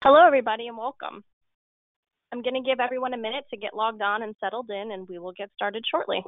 Hello, everybody, and welcome. I'm going to give everyone a minute to get logged on and settled in, and we will get started shortly.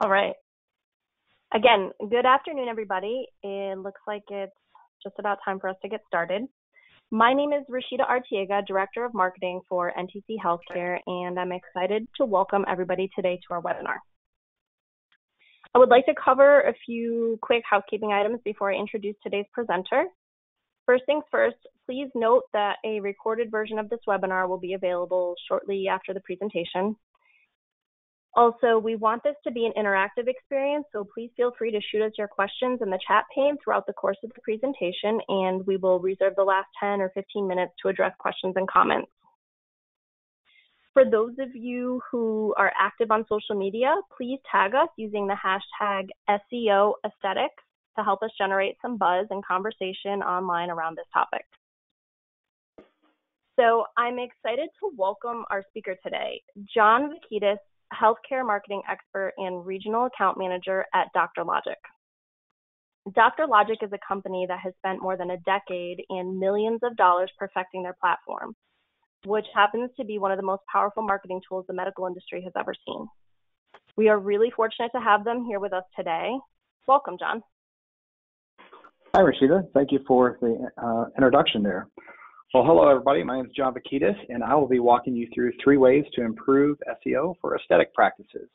All right. Again, good afternoon, everybody. It looks like it's just about time for us to get started. My name is Rashida Artiega, Director of Marketing for NTC Healthcare, and I'm excited to welcome everybody today to our webinar. I would like to cover a few quick housekeeping items before I introduce today's presenter. First things first, please note that a recorded version of this webinar will be available shortly after the presentation. Also, we want this to be an interactive experience, so please feel free to shoot us your questions in the chat pane throughout the course of the presentation, and we will reserve the last 10 or 15 minutes to address questions and comments. For those of you who are active on social media, please tag us using the hashtag SEO aesthetics to help us generate some buzz and conversation online around this topic. So I'm excited to welcome our speaker today, John Vakitis, healthcare marketing expert and regional account manager at DoctorLogic. DoctorLogic is a company that has spent more than a decade and millions of dollars perfecting their platform, which happens to be one of the most powerful marketing tools the medical industry has ever seen. We are really fortunate to have them here with us today. Welcome, John. Hi, Rashida. Thank you for the introduction there. Well, hello, everybody. My name is John Vakitis, and I will be walking you through 3 ways to improve SEO for aesthetic practices.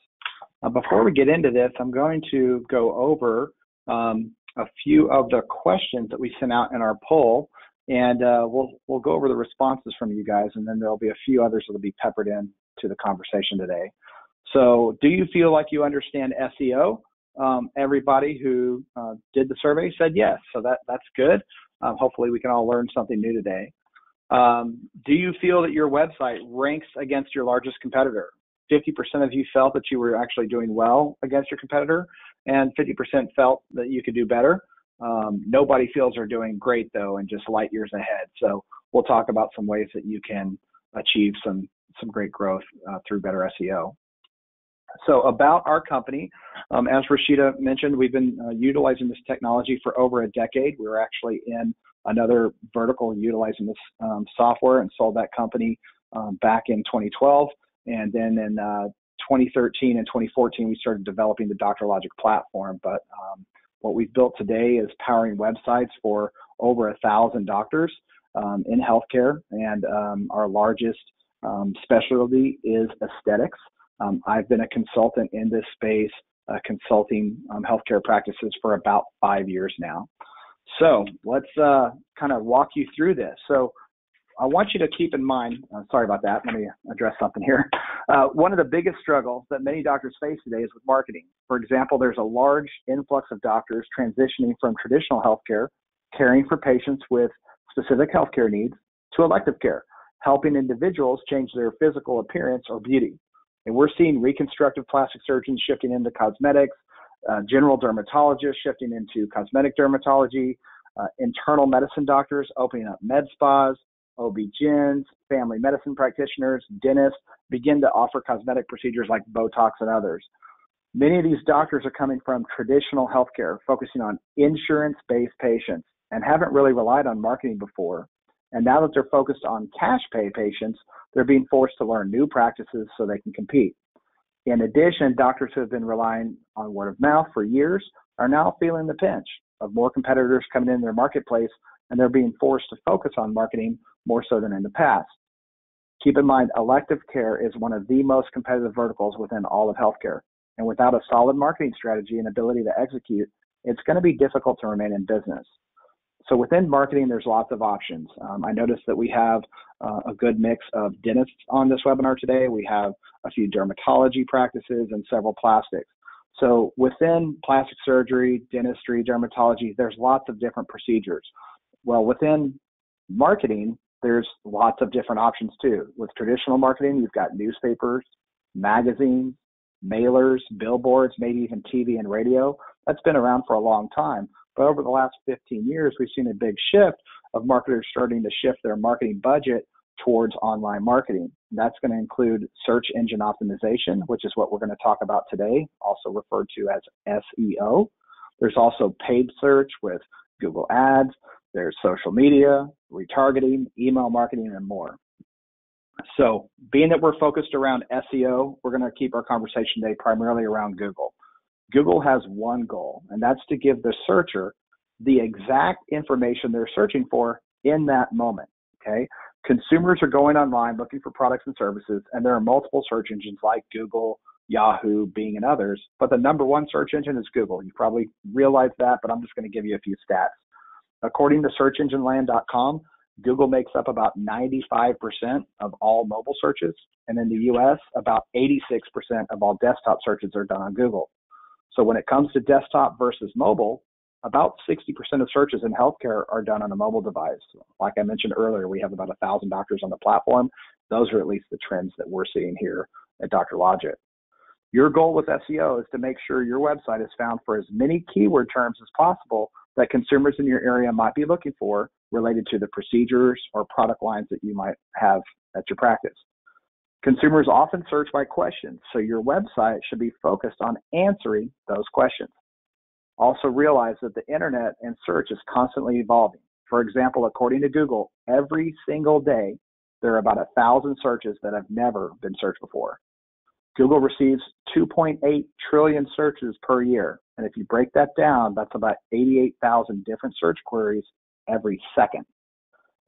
Before we get into this, I'm going to go over a few of the questions that we sent out in our poll, and we'll go over the responses from you guys, and then there'll be a few others that will be peppered in to the conversation today. So, do you feel like you understand SEO? Everybody who did the survey said yes, so that's good. Hopefully, we can all learn something new today. Do you feel that your website ranks against your largest competitor? 50% of you felt that you were actually doing well against your competitor, and 50% felt that you could do better. Nobody feels they're doing great, though, and just light years ahead. So we'll talk about some ways that you can achieve some great growth through better SEO. So about our company, as Rashida mentioned, we've been utilizing this technology for over a decade. We were actually in another vertical utilizing this software and sold that company back in 2012. And then in 2013 and 2014, we started developing the DoctorLogic platform. But what we've built today is powering websites for over 1,000 doctors in healthcare. And our largest specialty is aesthetics. I've been a consultant in this space, consulting healthcare practices for about 5 years now. So let's kind of walk you through this. So I want you to keep in mind, sorry about that, let me address something here. One of the biggest struggles that many doctors face today is with marketing. For example, there's a large influx of doctors transitioning from traditional healthcare, caring for patients with specific healthcare needs, to elective care, helping individuals change their physical appearance or beauty. And we're seeing reconstructive plastic surgeons shifting into cosmetics, general dermatologists shifting into cosmetic dermatology, internal medicine doctors opening up med spas, OB-GYNs, family medicine practitioners, dentists begin to offer cosmetic procedures like Botox and others. Many of these doctors are coming from traditional healthcare, focusing on insurance-based patients and haven't really relied on marketing before. And now that they're focused on cash pay patients, they're being forced to learn new practices so they can compete. In addition, doctors who have been relying on word of mouth for years are now feeling the pinch of more competitors coming in their marketplace, and they're being forced to focus on marketing more so than in the past. Keep in mind, elective care is one of the most competitive verticals within all of healthcare. And without a solid marketing strategy and ability to execute, it's going to be difficult to remain in business. So within marketing, there's lots of options. I noticed that we have a good mix of dentists on this webinar today. We have a few dermatology practices and several plastics. So within plastic surgery, dentistry, dermatology, there's lots of different procedures. Well, within marketing, there's lots of different options too. With traditional marketing, you've got newspapers, magazines, mailers, billboards, maybe even TV and radio. That's been around for a long time. But over the last 15 years, we've seen a big shift of marketers starting to shift their marketing budget towards online marketing. And that's going to include search engine optimization, which is what we're going to talk about today, also referred to as SEO. There's also paid search with Google Ads. There's social media, retargeting, email marketing, and more. So being that we're focused around SEO, we're going to keep our conversation today primarily around Google. Google has one goal, and that's to give the searcher the exact information they're searching for in that moment, okay? Consumers are going online looking for products and services, and there are multiple search engines like Google, Yahoo, Bing, and others, but the number one search engine is Google. You probably realize that, but I'm just going to give you a few stats. According to searchengineland.com, Google makes up about 95% of all mobile searches, and in the US, about 86% of all desktop searches are done on Google. So when it comes to desktop versus mobile, about 60% of searches in healthcare are done on a mobile device. Like I mentioned earlier, we have about 1,000 doctors on the platform. Those are at least the trends that we're seeing here at DoctorLogic. Your goal with SEO is to make sure your website is found for as many keyword terms as possible that consumers in your area might be looking for related to the procedures or product lines that you might have at your practice. Consumers often search by questions, so your website should be focused on answering those questions. Also realize that the internet and search is constantly evolving. For example, according to Google, every single day, there are about 1,000 searches that have never been searched before. Google receives 2.8 trillion searches per year, and if you break that down, that's about 88,000 different search queries every second.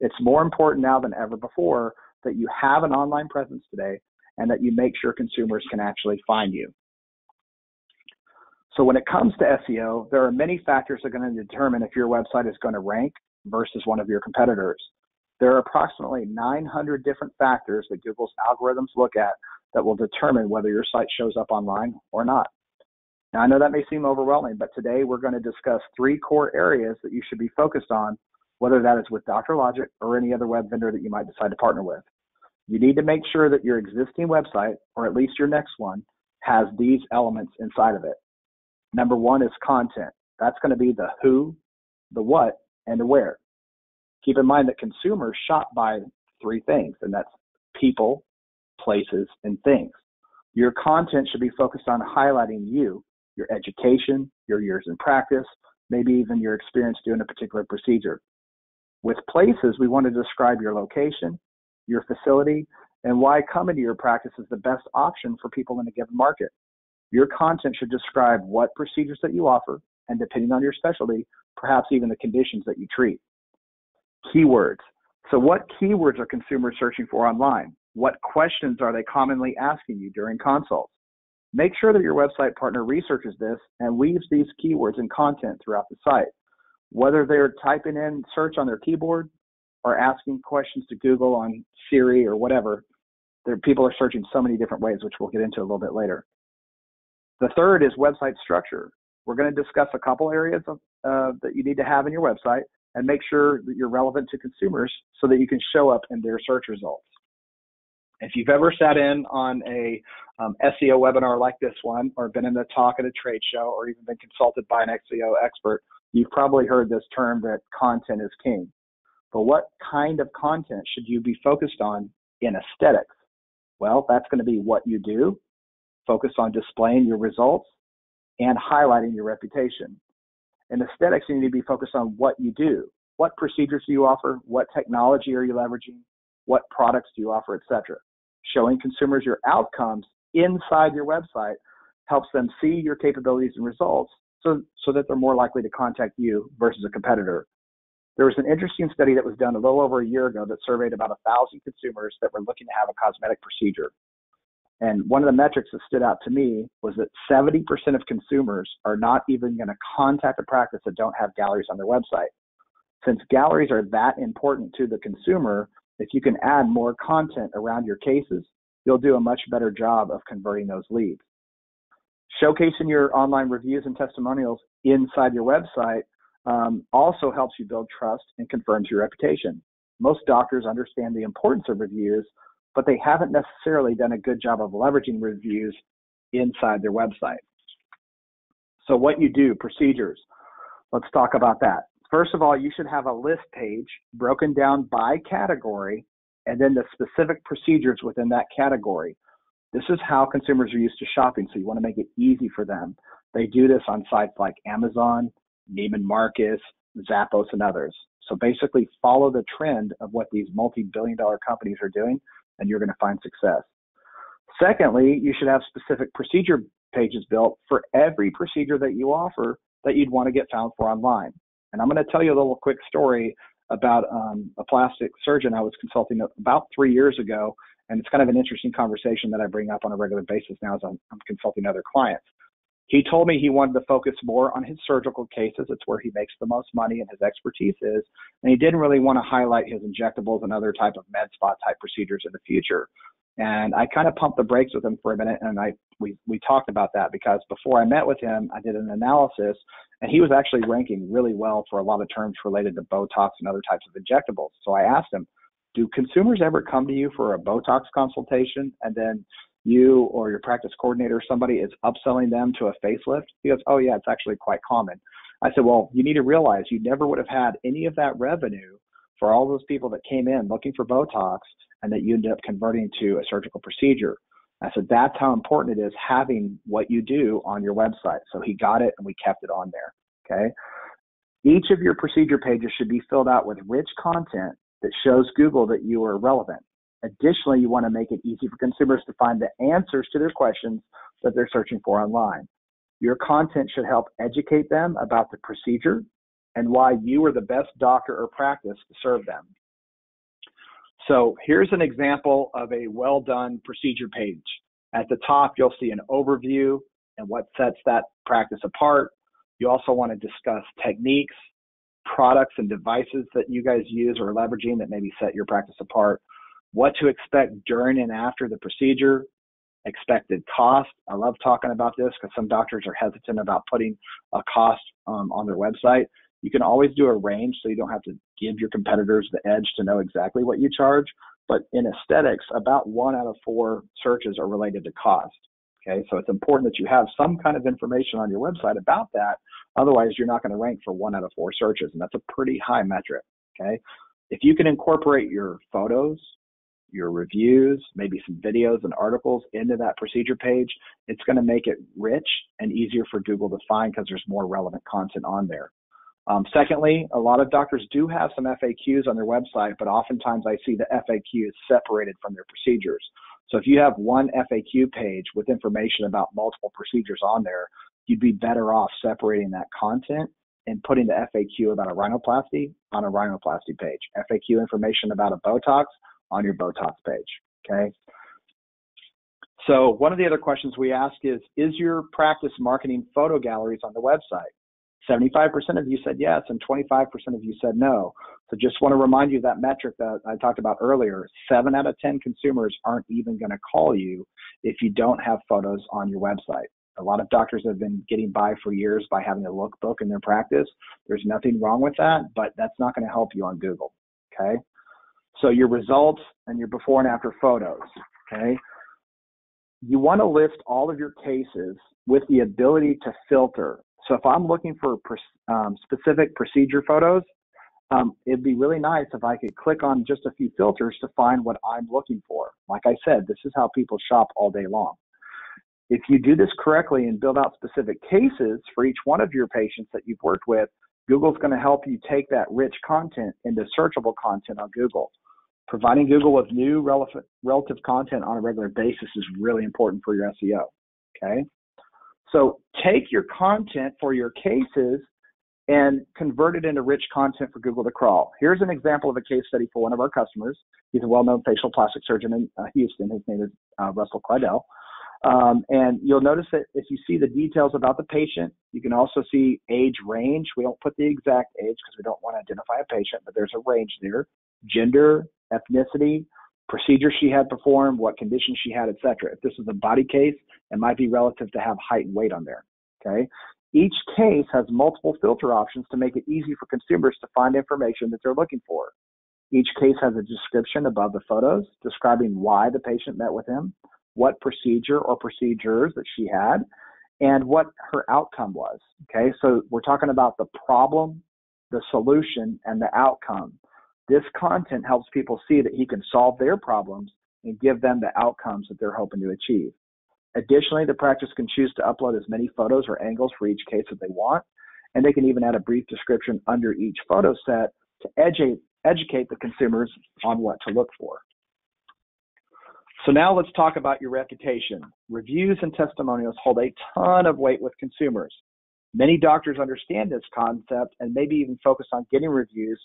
It's more important now than ever before that you have an online presence today and that you make sure consumers can actually find you. So when it comes to SEO, there are many factors that are going to determine if your website is going to rank versus one of your competitors. There are approximately 900 different factors that Google's algorithms look at that will determine whether your site shows up online or not. Now, I know that may seem overwhelming, but today we're going to discuss 3 core areas that you should be focused on, whether that is with DoctorLogic or any other web vendor that you might decide to partner with. You need to make sure that your existing website, or at least your next one, has these elements inside of it. Number 1 is content. That's going to be the who, the what, and the where. Keep in mind that consumers shop by 3 things, and that's people, places, and things. Your content should be focused on highlighting you, your education, your years in practice, maybe even your experience doing a particular procedure. With places, we want to describe your location, your facility, and why coming to your practice is the best option for people in a given market. Your content should describe what procedures that you offer, and depending on your specialty, perhaps even the conditions that you treat. Keywords. So what keywords are consumers searching for online? What questions are they commonly asking you during consults? Make sure that your website partner researches this and weaves these keywords and content throughout the site. Whether they're typing in search on their keyboard or asking questions to Google on Siri or whatever, people are searching so many different ways, which we'll get into a little bit later. The third is website structure. We're going to discuss a couple areas that you need to have in your website and make sure that you're relevant to consumers so that you can show up in their search results. If you've ever sat in on a SEO webinar like this one, or been in a talk at a trade show, or even been consulted by an SEO expert, you've probably heard this term that content is king. But what kind of content should you be focused on in aesthetics? Well, that's going to be what you do, focus on displaying your results, and highlighting your reputation. In aesthetics, you need to be focused on what you do. What procedures do you offer? What technology are you leveraging? What products do you offer, etc. Showing consumers your outcomes inside your website helps them see your capabilities and results so that they're more likely to contact you versus a competitor. There was an interesting study that was done a little over a year ago that surveyed about 1,000 consumers that were looking to have a cosmetic procedure. And one of the metrics that stood out to me was that 70% of consumers are not even going to contact a practice that don't have galleries on their website. Since galleries are that important to the consumer, if you can add more content around your cases, you'll do a much better job of converting those leads. Showcasing your online reviews and testimonials inside your website also helps you build trust and confirms your reputation. Most doctors understand the importance of reviews, but they haven't necessarily done a good job of leveraging reviews inside their website. So what you do, procedures, let's talk about that. First of all, you should have a list page broken down by category and then the specific procedures within that category. This is how consumers are used to shopping, so you want to make it easy for them. They do this on sites like Amazon, Neiman Marcus, Zappos, and others. So basically follow the trend of what these multi-billion-dollar companies are doing, and you're going to find success. Secondly, you should have specific procedure pages built for every procedure that you offer that you'd want to get found for online. And I'm going to tell you a little quick story about a plastic surgeon I was consulting about 3 years ago, and it's kind of an interesting conversation that I bring up on a regular basis now as I'm consulting other clients. He told me he wanted to focus more on his surgical cases. It's where he makes the most money and his expertise is. And he didn't really want to highlight his injectables and other type of med spa type procedures in the future. And I kind of pumped the brakes with him for a minute, and we talked about that because before I met with him, I did an analysis, and he was actually ranking really well for a lot of terms related to Botox and other types of injectables. So I asked him, do consumers ever come to you for a Botox consultation and then you or your practice coordinator or somebody is upselling them to a facelift? He goes, oh yeah, it's actually quite common. I said, well, you need to realize you never would have had any of that revenue for all those people that came in looking for Botox and that you ended up converting to a surgical procedure. I said, that's how important it is having what you do on your website. So he got it and we kept it on there, okay? Each of your procedure pages should be filled out with rich content that shows Google that you are relevant. Additionally, you want to make it easy for consumers to find the answers to their questions that they're searching for online. Your content should help educate them about the procedure and why you are the best doctor or practice to serve them. So here's an example of a well-done procedure page. At the top, you'll see an overview and what sets that practice apart. You also want to discuss techniques, products, and devices that you guys use or are leveraging that maybe set your practice apart, what to expect during and after the procedure, expected cost. I love talking about this because some doctors are hesitant about putting a cost on their website. You can always do a range so you don't have to give your competitors the edge to know exactly what you charge. But in aesthetics, about 1 out of 4 searches are related to cost. Okay, so it's important that you have some kind of information on your website about that. Otherwise, you're not going to rank for 1 out of 4 searches, and that's a pretty high metric. Okay, if you can incorporate your photos, your reviews, maybe some videos and articles into that procedure page, it's going to make it rich and easier for Google to find because there's more relevant content on there. Secondly, a lot of doctors do have some FAQs on their website, but oftentimes I see the FAQ is separated from their procedures. So if you have one FAQ page with information about multiple procedures on there, you'd be better off separating that content and putting the FAQ about a rhinoplasty on a rhinoplasty page, FAQ information about a Botox on your Botox page, okay? So one of the other questions we ask is your practice marketing photo galleries on the website? 75% of you said yes, and 25% of you said no. So just want to remind you of that metric that I talked about earlier. 7 out of 10 consumers aren't even going to call you if you don't have photos on your website. A lot of doctors have been getting by for years by having a lookbook in their practice. There's nothing wrong with that, but that's not going to help you on Google, okay? So your results and your before and after photos, okay? You want to list all of your cases with the ability to filter. So if I'm looking for specific procedure photos, it'd be really nice if I could click on just a few filters to find what I'm looking for. Like I said, this is how people shop all day long. If you do this correctly and build out specific cases for each one of your patients that you've worked with, Google's going to help you take that rich content into searchable content on Google. Providing Google with new relative content on a regular basis is really important for your SEO, okay? So take your content for your cases and convert it into rich content for Google to crawl. Here's an example of a case study for one of our customers. He's a well-known facial plastic surgeon in Houston. His name is Russell Clydell. And you'll notice that if you see the details about the patient, you can also see age range. We don't put the exact age because we don't want to identify a patient, but there's a range there. Gender, ethnicity, procedure she had performed, what condition she had, etc. If this is a body case, it might be relative to have height and weight on there. Okay. Each case has multiple filter options to make it easy for consumers to find information that they're looking for. Each case has a description above the photos describing why the patient met with him, what procedure or procedures that she had, and what her outcome was. Okay, so we're talking about the problem, the solution, and the outcome. This content helps people see that he can solve their problems and give them the outcomes that they're hoping to achieve. Additionally, the practice can choose to upload as many photos or angles for each case that they want, and they can even add a brief description under each photo set to educate the consumers on what to look for. So now let's talk about your reputation. Reviews and testimonials hold a ton of weight with consumers. Many doctors understand this concept and maybe even focus on getting reviews,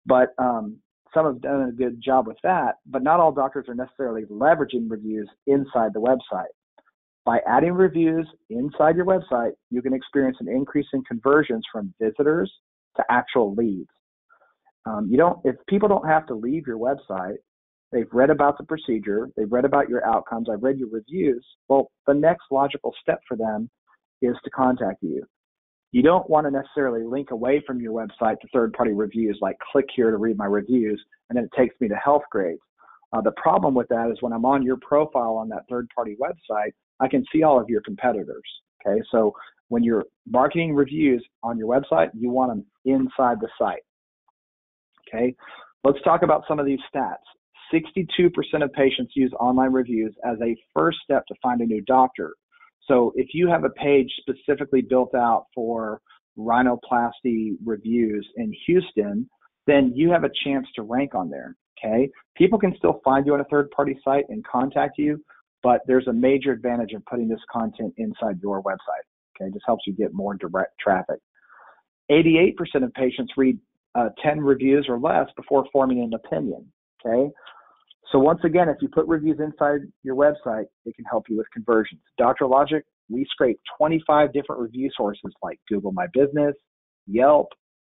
but some have done a good job with that, but not all doctors are necessarily leveraging reviews inside the website. By adding reviews inside your website, you can experience an increase in conversions from visitors to actual leads. If people don't have to leave your website, they've read about the procedure, they've read about your outcomes, I've read your reviews, well, the next logical step for them is to contact you. You don't want to necessarily link away from your website to third-party reviews, like click here to read my reviews, and then it takes me to health grades. The problem with that is when I'm on your profile on that third-party website, I can see all of your competitors. Okay, so when you're marketing reviews on your website, you want them inside the site. Okay, let's talk about some of these stats. 62% of patients use online reviews as a first step to find a new doctor. So if you have a page specifically built out for rhinoplasty reviews in Houston, then you have a chance to rank on there. Okay, people can still find you on a third-party site and contact you, but there's a major advantage of putting this content inside your website. Okay, this helps you get more direct traffic. 88% of patients read 10 reviews or less before forming an opinion. Okay, so once again, if you put reviews inside your website, it can help you with conversions. DoctorLogic, we scrape 25 different review sources like Google My Business, Yelp,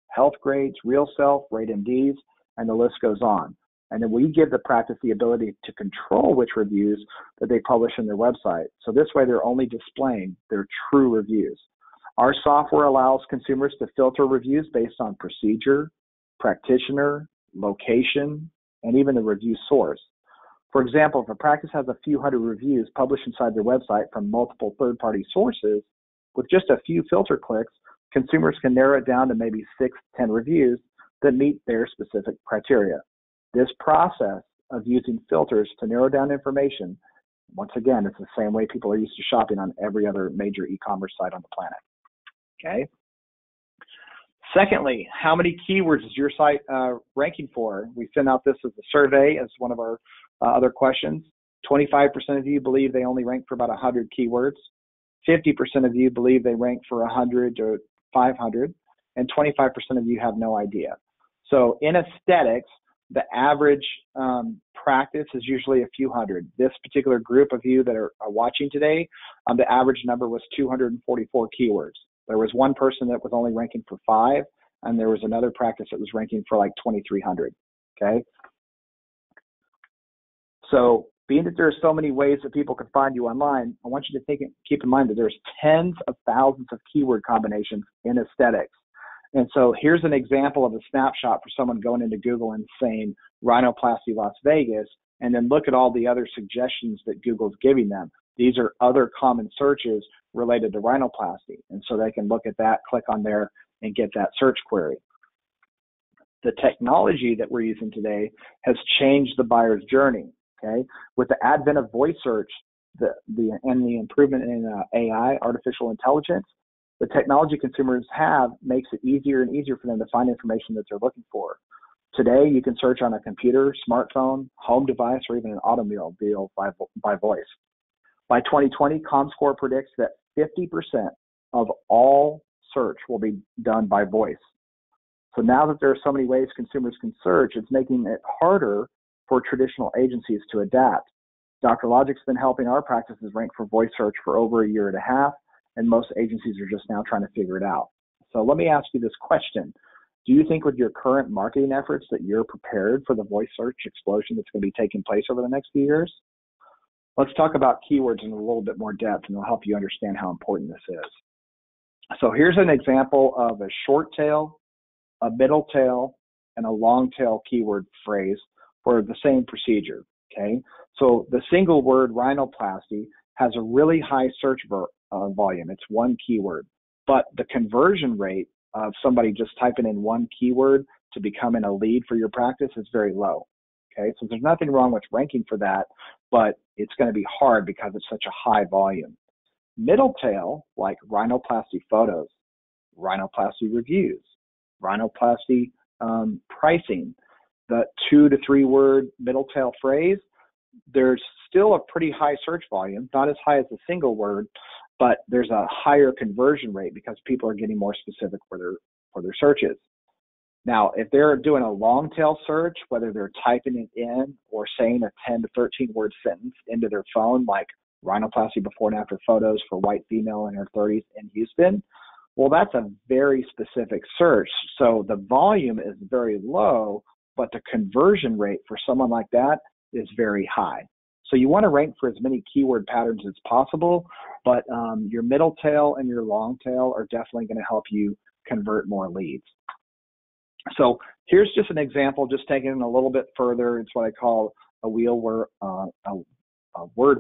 Health Grades, Real Self, RateMDs, and the list goes on. And then we give the practice the ability to control which reviews that they publish in their website. So this way, they're only displaying their true reviews. Our software allows consumers to filter reviews based on procedure, practitioner, location, and even the review source. For example, if a practice has a few hundred reviews published inside their website from multiple third-party sources, with just a few filter clicks, consumers can narrow it down to maybe 6 to 10 reviews that meet their specific criteria. This process of using filters to narrow down information, once again, it's the same way people are used to shopping on every other major e-commerce site on the planet. Okay. Secondly, how many keywords is your site ranking for? We sent out this as a survey as one of our other questions. 25% of you believe they only rank for about 100 keywords. 50% of you believe they rank for 100 or 500, and 25% of you have no idea. So in aesthetics, the average practice is usually a few hundred. This particular group of you that are watching today, the average number was 244 keywords. There was one person that was only ranking for 5, and there was another practice that was ranking for like 2,300, okay? So being that there are so many ways that people can find you online, I want you to keep in mind that there's tens of thousands of keyword combinations in aesthetics. And so here's an example of a snapshot for someone going into Google and saying rhinoplasty Las Vegas, and then look at all the other suggestions that Google's giving them. These are other common searches related to rhinoplasty. And so they can look at that, click on there, and get that search query. The technology that we're using today has changed the buyer's journey. Okay, with the advent of voice search, and the improvement in AI, artificial intelligence, the technology consumers have makes it easier and easier for them to find information that they're looking for. Today, you can search on a computer, smartphone, home device, or even an automobile by voice. By 2020, ComScore predicts that 50% of all search will be done by voice. So now that there are so many ways consumers can search, it's making it harder for traditional agencies to adapt. DoctorLogic's been helping our practices rank for voice search for over a year and a half, and most agencies are just now trying to figure it out. So let me ask you this question. Do you think with your current marketing efforts that you're prepared for the voice search explosion that's going to be taking place over the next few years? Let's talk about keywords in a little bit more depth, and it'll help you understand how important this is. So here's an example of a short tail, a middle tail, and a long tail keyword phrase for the same procedure, okay? So the single word rhinoplasty has a really high search volume. It's one keyword, but the conversion rate of somebody just typing in one keyword to becoming a lead for your practice is very low, okay? So there's nothing wrong with ranking for that, but it's going to be hard because it's such a high volume. Middle tail, like rhinoplasty photos, rhinoplasty reviews, rhinoplasty pricing, the 2 to 3 word middle tail phrase, there's still a pretty high search volume, not as high as a single word, but there's a higher conversion rate because people are getting more specific for their searches. Now, if they're doing a long tail search, whether they're typing it in or saying a 10 to 13 word sentence into their phone, like rhinoplasty before and after photos for white female in her 30s in Houston, well, that's a very specific search. So the volume is very low, but the conversion rate for someone like that is very high. So you want to rank for as many keyword patterns as possible, but your middle tail and your long tail are definitely going to help you convert more leads. So here's just an example, just taking it a little bit further. It's what I call a word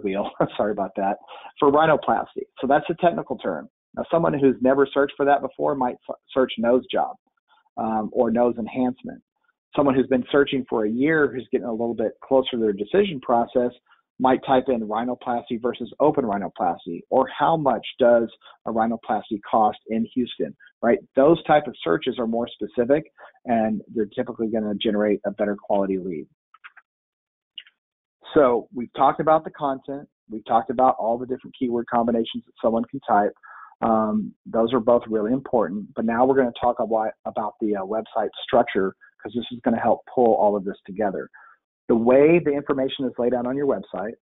wheel, sorry about that, for rhinoplasty. So that's a technical term. Now, someone who's never searched for that before might search nose job or nose enhancement. Someone who's been searching for a year, who's getting a little bit closer to their decision process, might type in rhinoplasty versus open rhinoplasty, or how much does a rhinoplasty cost in Houston, right? Those type of searches are more specific, and they're typically going to generate a better quality lead. So we've talked about the content. We've talked about all the different keyword combinations that someone can type. Those are both really important. But now we're going to talk about the website structure, because this is going to help pull all of this together. The way the information is laid out on your website,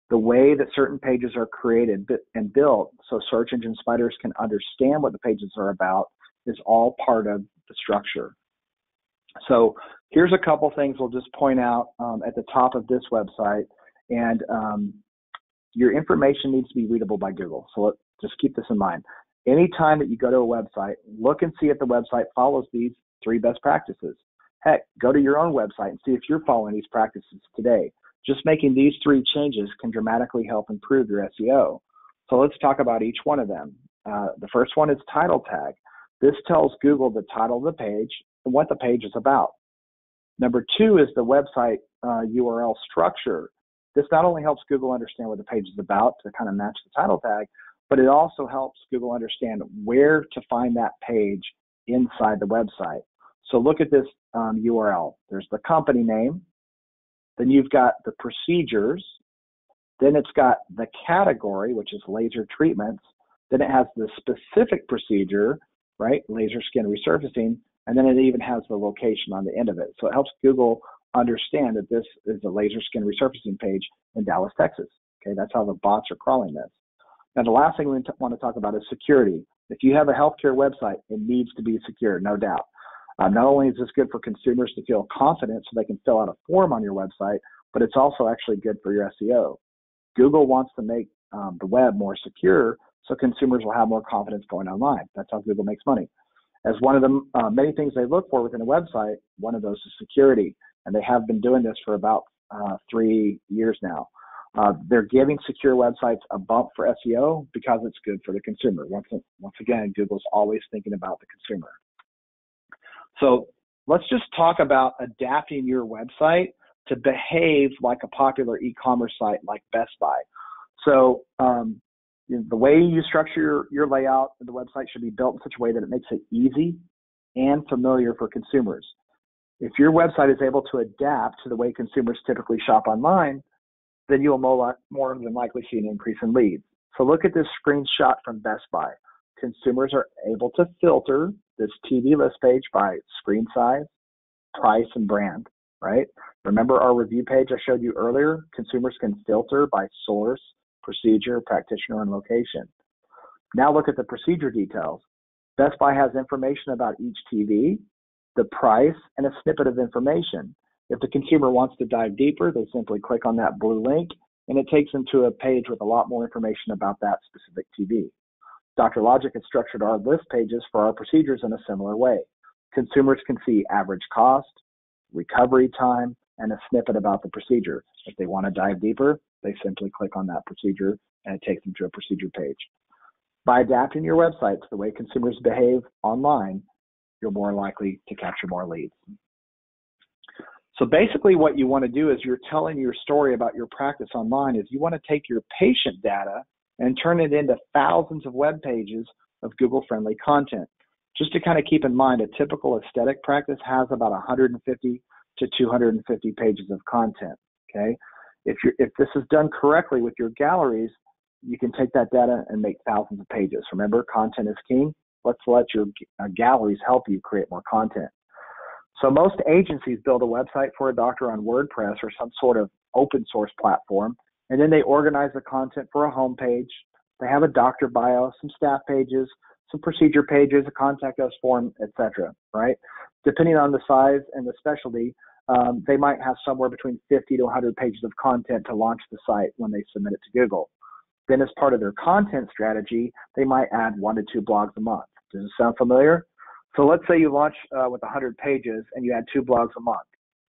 the way that certain pages are created and built so search engine spiders can understand what the pages are about is all part of the structure. So here's a couple things we'll just point out at the top of this website. And your information needs to be readable by Google. So just keep this in mind. Anytime that you go to a website, look and see if the website follows these 3 best practices. Heck, go to your own website and see if you're following these practices today. Just making these 3 changes can dramatically help improve your SEO. So let's talk about each one of them. The first one is title tag. This tells Google the title of the page and what the page is about. Number 2 is the website URL structure. This not only helps Google understand what the page is about to kind of match the title tag, but it also helps Google understand where to find that page inside the website. So look at this URL. There's the company name, then you've got the procedures, then it's got the category, which is laser treatments, then it has the specific procedure, right, laser skin resurfacing, and then it even has the location on the end of it. So it helps Google understand that this is a laser skin resurfacing page in Dallas, Texas. Okay, that's how the bots are crawling this. Now, the last thing we want to talk about is security. If you have a healthcare website, it needs to be secure, no doubt. Not only is this good for consumers to feel confident so they can fill out a form on your website, but it's also actually good for your SEO. Google wants to make the web more secure so consumers will have more confidence going online. That's how Google makes money. As one of the many things they look for within a website, one of those is security, and they have been doing this for about 3 years now. They're giving secure websites a bump for SEO because it's good for the consumer. Once again, Google's always thinking about the consumer. So let's just talk about adapting your website to behave like a popular e-commerce site like Best Buy. So the way you structure your layout of the website should be built in such a way that it makes it easy and familiar for consumers. If your website is able to adapt to the way consumers typically shop online, then you'll more than likely see an increase in leads. So look at this screenshot from Best Buy. consumers are able to filter this TV list page by screen size, price, and brand, right? Remember our review page I showed you earlier? Consumers can filter by source, procedure, practitioner, and location. Now look at the procedure details. Best Buy has information about each TV, the price, and a snippet of information. If the consumer wants to dive deeper, they simply click on that blue link, and it takes them to a page with a lot more information about that specific TV. DoctorLogic has structured our list pages for our procedures in a similar way. Consumers can see average cost, recovery time, and a snippet about the procedure. If they want to dive deeper, they simply click on that procedure, and it takes them to a procedure page. By adapting your website to the way consumers behave online, you're more likely to capture more leads. So basically what you want to do is you're telling your story about your practice online is you want to take your patient data and turn it into thousands of web pages of Google-friendly content. Just to kind of keep in mind, a typical aesthetic practice has about 150 to 250 pages of content, okay? If this is done correctly with your galleries, you can take that data and make thousands of pages. Remember, content is king. Let's let your galleries help you create more content. So most agencies build a website for a doctor on WordPress or some sort of open source platform, and then they organize the content for a home page. They have a doctor bio, some staff pages, some procedure pages, a contact us form, etc., right? Depending on the size and the specialty, they might have somewhere between 50 to 100 pages of content to launch the site when they submit it to Google. Then as part of their content strategy, they might add 1 to 2 blogs a month. Does it sound familiar? So let's say you launch with 100 pages and you add 2 blogs a month.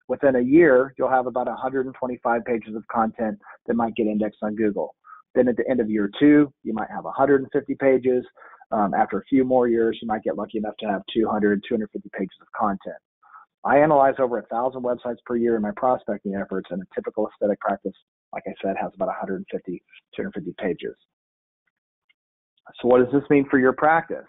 Within a year, you'll have about 125 pages of content that might get indexed on Google. Then at the end of year 2, you might have 150 pages. After a few more years, you might get lucky enough to have 200, 250 pages of content. I analyze over 1,000 websites per year in my prospecting efforts, and a typical aesthetic practice, like I said, has about 150, 250 pages. So what does this mean for your practice?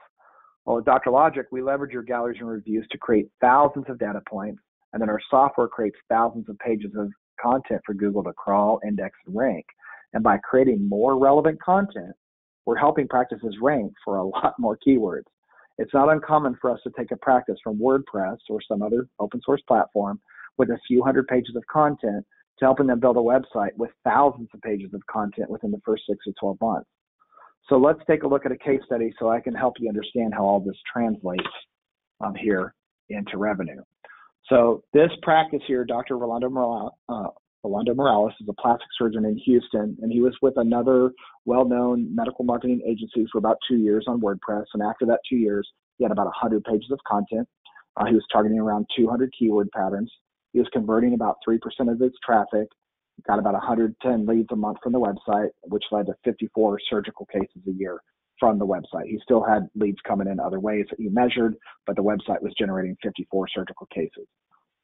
Well, at DoctorLogic, we leverage your galleries and reviews to create thousands of data points, and then our software creates thousands of pages of content for Google to crawl, index, and rank. And by creating more relevant content, we're helping practices rank for a lot more keywords. It's not uncommon for us to take a practice from WordPress or some other open source platform with a few hundred pages of content to helping them build a website with thousands of pages of content within the first 6 to 12 months. So let's take a look at a case study so I can help you understand how all this translates here into revenue. So this practice here, Dr. Rolando Morales is a plastic surgeon in Houston, and he was with another well-known medical marketing agency for about 2 years on WordPress. And after that 2 years, he had about 100 pages of content. He was targeting around 200 keyword patterns. He was converting about 3% of his traffic, got about 110 leads a month from the website, which led to 54 surgical cases a year from the website. He still had leads coming in other ways that he measured, but the website was generating 54 surgical cases.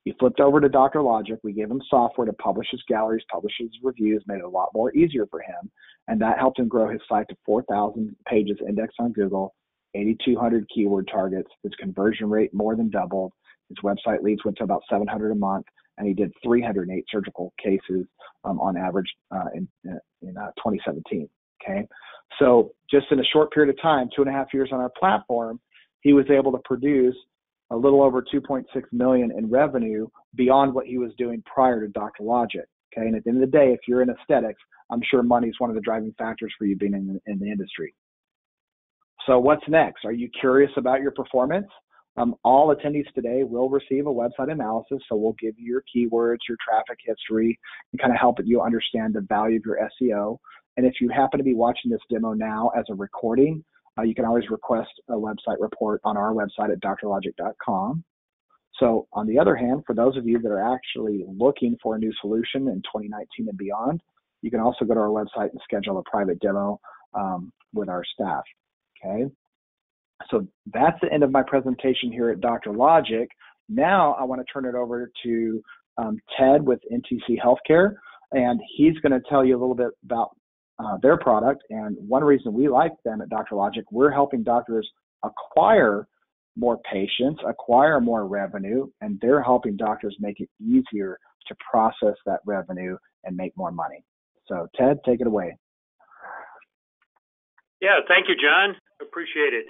He flipped over to DoctorLogic. We gave him software to publish his galleries, publish his reviews, made it a lot more easier for him. And that helped him grow his site to 4,000 pages indexed on Google, 8,200 keyword targets. His conversion rate more than doubled. His website leads went to about 700 a month, and he did 308 surgical cases on average in 2017. Okay. So just in a short period of time, 2.5 years on our platform, he was able to produce a little over 2.6 million in revenue beyond what he was doing prior to DoctorLogic. Okay, and at the end of the day, if you're in aesthetics, I'm sure money is one of the driving factors for you being in the industry. So what's next? Are you curious about your performance? All attendees today will receive a website analysis, so we'll give you your keywords, your traffic history, and kind of help you understand the value of your SEO. And if you happen to be watching this demo now as a recording, you can always request a website report on our website at DoctorLogic.com. So on the other hand, for those of you that are actually looking for a new solution in 2019 and beyond, you can also go to our website and schedule a private demo with our staff, okay? So that's the end of my presentation here at DoctorLogic. Now I want to turn it over to Ted with NTC Healthcare, and he's going to tell you a little bit about their product. And one reason we like them at DoctorLogic, we're helping doctors acquire more patients, acquire more revenue, and they're helping doctors make it easier to process that revenue and make more money. So Ted, take it away. Yeah, thank you, John. Appreciate it.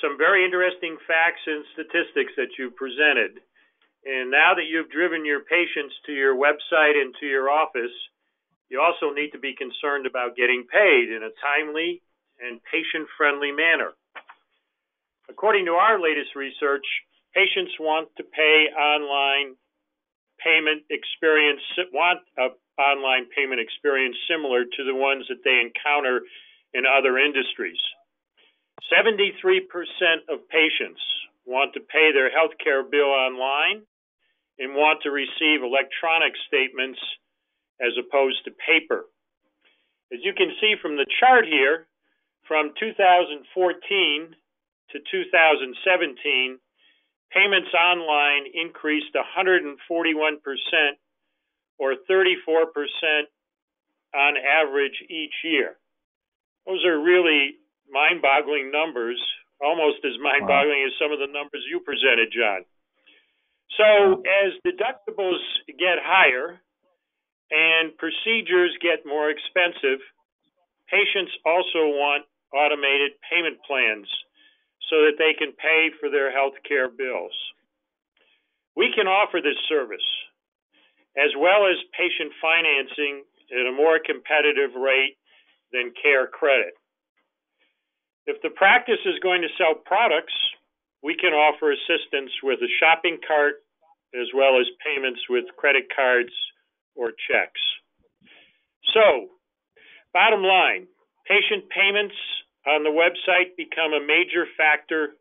Some very interesting facts and statistics that you presented. And now that you've driven your patients to your website and to your office, you also need to be concerned about getting paid in a timely and patient-friendly manner. According to our latest research, patients want to pay online payment experience, want an online payment experience similar to the ones that they encounter in other industries. 73% of patients want to pay their healthcare bill online and want to receive electronic statements as opposed to paper. As you can see from the chart here, from 2014 to 2017, payments online increased 141%, or 34% on average each year. Those are really mind-boggling numbers, almost as mind-boggling as some of the numbers you presented, John. So as deductibles get higher and procedures get more expensive, patients also want automated payment plans so that they can pay for their health care bills. We can offer this service, as well as patient financing at a more competitive rate than Care Credit. If the practice is going to sell products, we can offer assistance with a shopping cart, as well as payments with credit cards or checks. So, bottom line, patient payments on the website become a major factor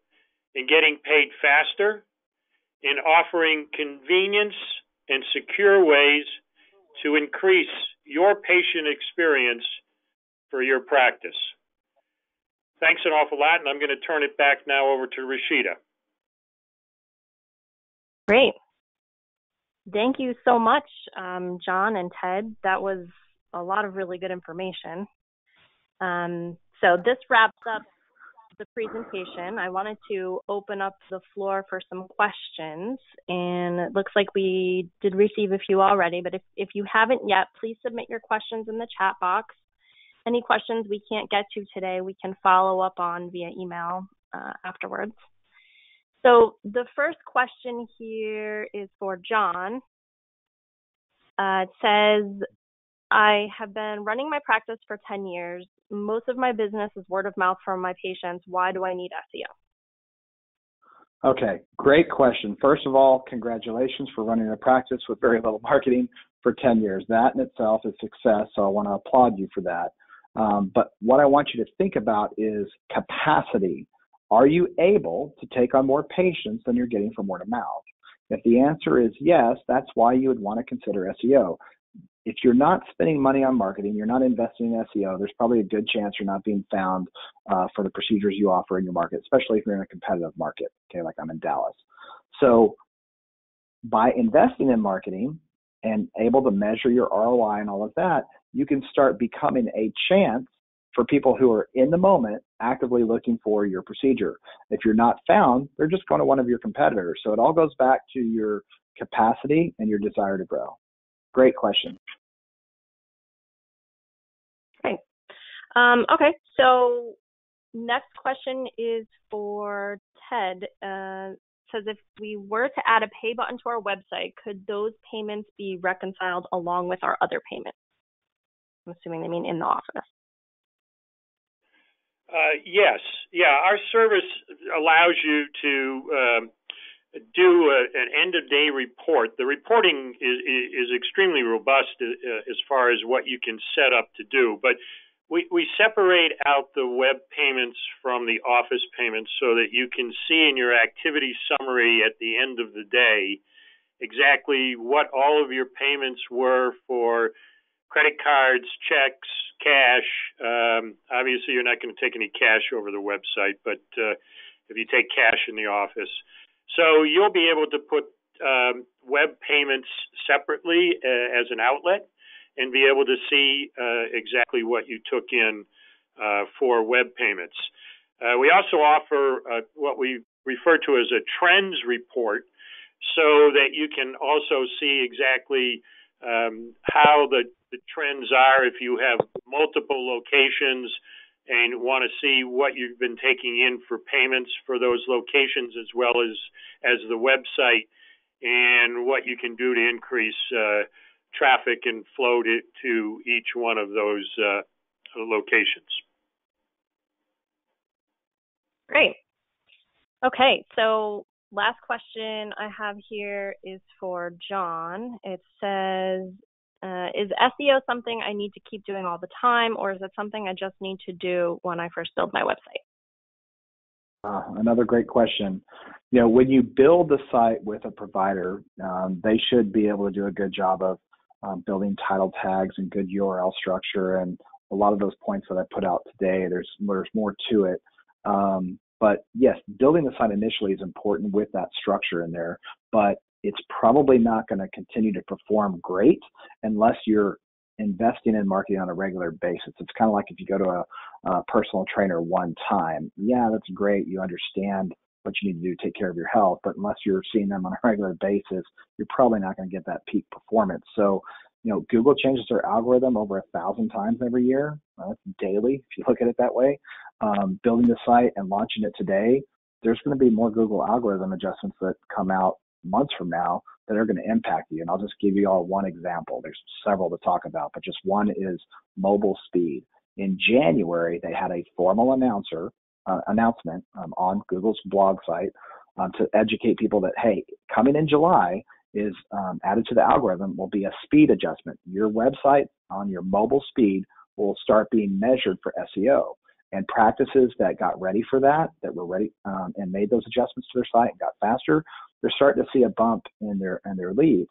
in getting paid faster, in offering convenience and secure ways to increase your patient experience for your practice. Thanks an awful lot, and I'm going to turn it back now over to Rashida. Great. Thank you so much, John and Ted. That was a lot of really good information. So this wraps up the presentation. I wanted to open up the floor for some questions, and it looks like we did receive a few already, but if you haven't yet, please submit your questions in the chat box. Any questions we can't get to today, we can follow up on via email afterwards. So the first question here is for John. It says, I have been running my practice for 10 years. Most of my business is word of mouth from my patients. Why do I need SEO? Okay, great question. First of all, congratulations for running a practice with very little marketing for 10 years. That in itself is success, so I want to applaud you for that. But what I want you to think about is capacity. Are you able to take on more patients than you're getting from word of mouth? If the answer is yes, that's why you would want to consider SEO. If you're not spending money on marketing, you're not investing in SEO, there's probably a good chance you're not being found for the procedures you offer in your market, especially if you're in a competitive market, okay, like I'm in Dallas. So by investing in marketing and able to measure your ROI and all of that, you can start becoming a chance for people who are in the moment actively looking for your procedure. If you're not found, they're just going to one of your competitors. So it all goes back to your capacity and your desire to grow. Great question. Great. Okay, so next question is for Ted. Says if we were to add a pay button to our website, could those payments be reconciled along with our other payments? I'm assuming they mean in the office. Yes. Yeah, our service allows you to do an end-of-day report. The reporting is extremely robust as far as what you can set up to do, but we separate out the web payments from the office payments so that you can see in your activity summary at the end of the day exactly what all of your payments were for credit cards, checks, cash. Obviously, you're not going to take any cash over the website, but if you take cash in the office. So you'll be able to put web payments separately as an outlet and be able to see exactly what you took in for web payments. We also offer what we refer to as a trends report so that you can also see exactly how the trends are if you have multiple locations and want to see what you've been taking in for payments for those locations, as well as the website, and what you can do to increase traffic and flow to each one of those locations. Great. Okay, so last question I have here is for John. It says, is SEO something I need to keep doing all the time, or is it something I just need to do when I first build my website? Another great question. When you build the site with a provider, they should be able to do a good job of building title tags and good URL structure, and a lot of those points that I put out today, there's more to it. But yes, building the site initially is important with that structure in there, but it's probably not going to continue to perform great unless you're investing in marketing on a regular basis. It's kind of like if you go to a personal trainer one time. Yeah, that's great. You understand what you need to do to take care of your health, but unless you're seeing them on a regular basis, you're probably not going to get that peak performance. So, Google changes their algorithm over 1,000 times every year. That's daily, if you look at it that way. Building the site and launching it today, there's going to be more Google algorithm adjustments that come out months from now that are going to impact you. And I'll just give you all one example. There's several to talk about, but just one is mobile speed. In January, they had a formal announcement on Google's blog site to educate people that, hey, coming in July is added to the algorithm will be a speed adjustment. Your website on your mobile speed will start being measured for SEO. And practices that got ready for that were ready and made those adjustments to their site and got faster, they're starting to see a bump in their leads.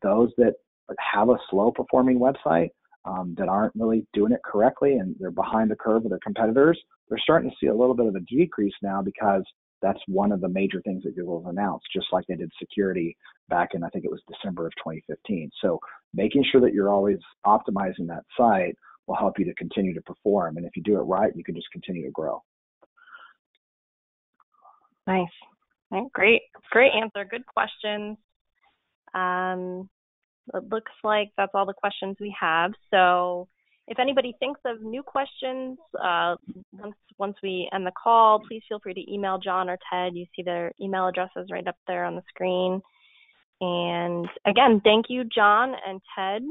Those that have a slow performing website that aren't really doing it correctly and they're behind the curve of their competitors, they're starting to see a little bit of a decrease now because that's one of the major things that Google has announced, just like they did security back in, I think it was December of 2015. So making sure that you're always optimizing that site will help you to continue to perform. And if you do it right, you can just continue to grow. Nice. Great answer. Good questions. It looks like that's all the questions we have. So if anybody thinks of new questions once we end the call, please feel free to email John or Ted. You see their email addresses right up there on the screen. And again, thank you, John and Ted.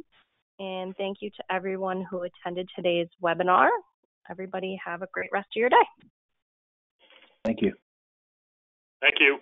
And thank you to everyone who attended today's webinar. Everybody have a great rest of your day. Thank you. Thank you.